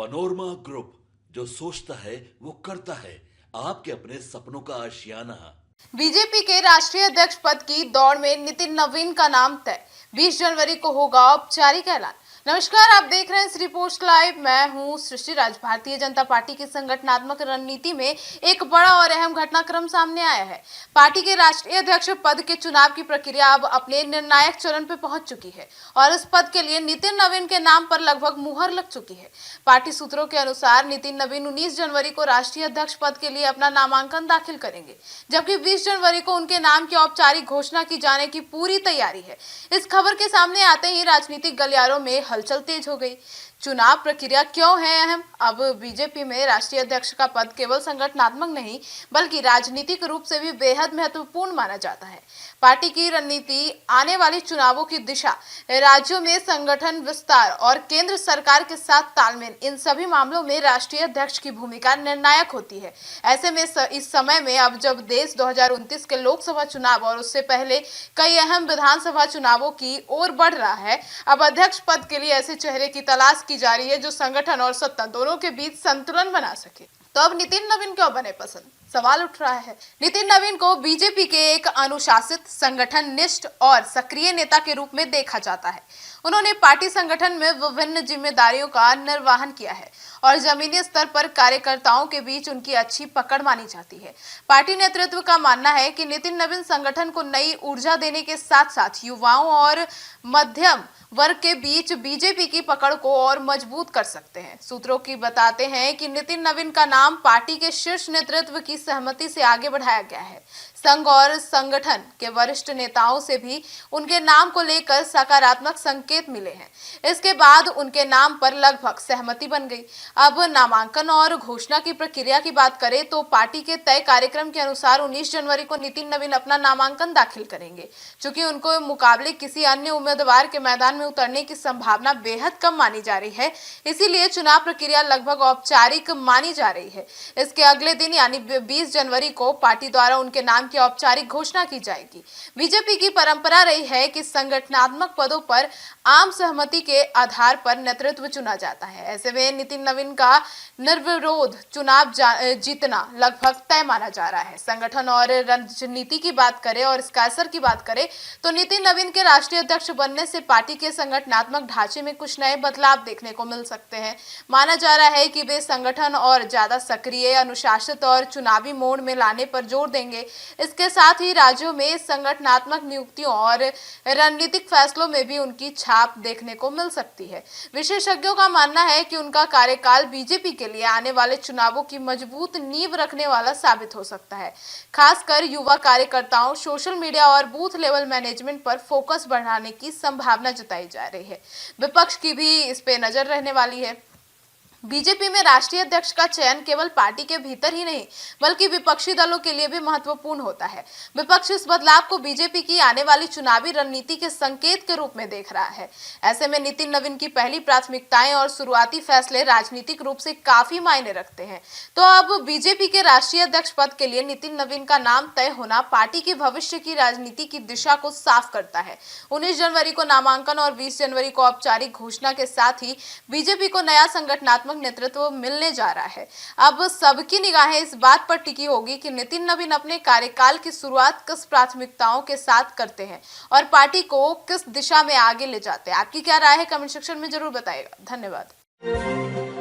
Panorama group, जो सोचता है वो करता है। आपके अपने सपनों का आशियाना। बीजेपी के राष्ट्रीय अध्यक्ष पद की दौड़ में नितिन नवीन का नाम तय। 20 जनवरी को होगा औपचारिक ऐलान। नमस्कार, आप देख रहे हैं श्री पोस्ट लाइव। मैं हूं सृष्टि राज। भारतीय जनता पार्टी की संगठनात्मक रणनीति में एक बड़ा और अहम घटनाक्रम सामने आया है। पार्टी के राष्ट्रीय अध्यक्ष पद के चुनाव की प्रक्रिया अब अपने निर्णायक चरण पर पहुंच चुकी है और इस पद के लिए नितिन नवीन के नाम पर लगभग मुहर लग चुकी है। पार्टी सूत्रों के अनुसार नितिन नवीन 19 जनवरी को राष्ट्रीय अध्यक्ष पद के लिए अपना नामांकन दाखिल करेंगे, जबकि 20 जनवरी को उनके नाम की औपचारिक घोषणा की जाने की पूरी तैयारी है। इस खबर के सामने आते ही राजनीतिक गलियारों में हलचल तेज हो गई। चुनाव प्रक्रिया क्यों है अहम? अब बीजेपी में राष्ट्रीय अध्यक्ष का पद केवल संगठनात्मक नहीं बल्कि राजनीतिक रूप से भी बेहद महत्वपूर्ण माना जाता है। पार्टी की रणनीति, आने वाली चुनावों की दिशा, राज्यों में संगठन विस्तार और केंद्र सरकार के साथ तालमेल, इन सभी मामलों में राष्ट्रीय अध्यक्ष की भूमिका निर्णायक होती है। ऐसे में इस समय में अब जब देश 2029 के लोकसभा चुनाव और उससे पहले कई अहम विधानसभा चुनावों की ओर बढ़ रहा है, अब अध्यक्ष पद के लिए ऐसे चेहरे की तलाश की जा रही है जो संगठन और सत्ता दोनों के बीच संतुलन बना सके। तो अब नितिन नवीन क्यों बने पसंद? सवाल उठ रहा है। नितिन नवीन को बीजेपी के एक अनुशासित, संगठन निष्ठ और सक्रिय नेता के रूप में देखा जाता है। उन्होंने पार्टी संगठन में विभिन्न जिम्मेदारियों का निर्वहन किया है और जमीनी स्तर पर कार्यकर्ताओं के बीच उनकी अच्छी पकड़ मानी जाती है। पार्टी नेतृत्व का मानना है कि नितिन नवीन संगठन को नई ऊर्जा देने के साथ साथ युवाओं और मध्यम वर्ग के बीच बीजेपी की पकड़ को और मजबूत कर सकते हैं। सूत्रों की बताते हैं कि नितिन नवीन का नाम पार्टी के शीर्ष नेतृत्व की सहमति से आगे बढ़ाया गया है। संघ और संगठन के वरिष्ठ नेताओं से भी उनके नाम को लेकर सकारात्मक संकेत मिले हैं। इसके बाद उनके नाम पर लगभग सहमति बन गई। अब नामांकन और घोषणा की प्रक्रिया की बात करें तो पार्टी के तय कार्यक्रम के अनुसार 19 जनवरी को नितिन नवीन अपना नामांकन दाखिल करेंगे। चूंकि उनको मुकाबले किसी अन्य उम्मीदवार के मैदान में उतरने की संभावना बेहद कम मानी जा रही है, इसीलिए चुनाव प्रक्रिया लगभग औपचारिक मानी जा रही है। इसके अगले दिन यानी 20 जनवरी को पार्टी द्वारा उनके नाम की औपचारिक घोषणा की जाएगी। बीजेपी की परंपरा रही है कि संगठनात्मक पदों पर आम सहमति के आधार पर नेतृत्व चुना जाता है। ऐसे में नितिन नवीन का निर्विरोध चुनाव जीतना लगभग तय माना जा रहा है। संगठन और राजनीति की बात करें और इसका असर की बात करें तो नितिन नवीन के राष्ट्रीय अध्यक्ष बनने से पार्टी के संगठनात्मक ढांचे में कुछ नए बदलाव देखने को मिल सकते हैं। माना जा रहा है कि वे संगठन और ज्यादा सक्रिय, अनुशासित और चुनावी मोड में लाने पर जोर देंगे। इसके साथ ही राज्यों में संगठनात्मक नियुक्तियों और रणनीतिक फैसलों में भी उनकी छाप देखने को मिल सकती है। विशेषज्ञों का मानना है कि उनका कार्यकाल बीजेपी के लिए आने वाले चुनावों की मजबूत नींव रखने वाला साबित हो सकता है। खासकर युवा कार्यकर्ताओं, सोशल मीडिया और बूथ लेवल मैनेजमेंट पर फोकस बढ़ाने की संभावना जताई जा रही है। विपक्ष की भी इस पे नजर रहने वाली है। बीजेपी में राष्ट्रीय अध्यक्ष का चयन केवल पार्टी के भीतर ही नहीं बल्कि विपक्षी दलों के लिए भी महत्वपूर्ण होता है। विपक्ष इस बदलाव को बीजेपी की आने वाली चुनावी रणनीति के संकेत के रूप में देख रहा है। ऐसे में नितिन नवीन की पहली प्राथमिकताएं और शुरुआती फैसले राजनीतिक रूप से काफी मायने रखते हैं। तो अब बीजेपी के राष्ट्रीय अध्यक्ष पद के लिए नितिन नवीन का नाम तय होना पार्टी की भविष्य की राजनीति की दिशा को साफ करता है। 19 जनवरी को नामांकन और 20 जनवरी को औपचारिक घोषणा के साथ ही बीजेपी को नया संगठनात्मक नेतृत्व मिलने जा रहा है। अब सबकी निगाहें इस बात पर टिकी होगी कि नितिन नवीन अपने कार्यकाल की शुरुआत किस प्राथमिकताओं के साथ करते हैं और पार्टी को किस दिशा में आगे ले जाते हैं। आपकी क्या राय है? कमेंट सेक्शन में जरूर बताइएगा। धन्यवाद।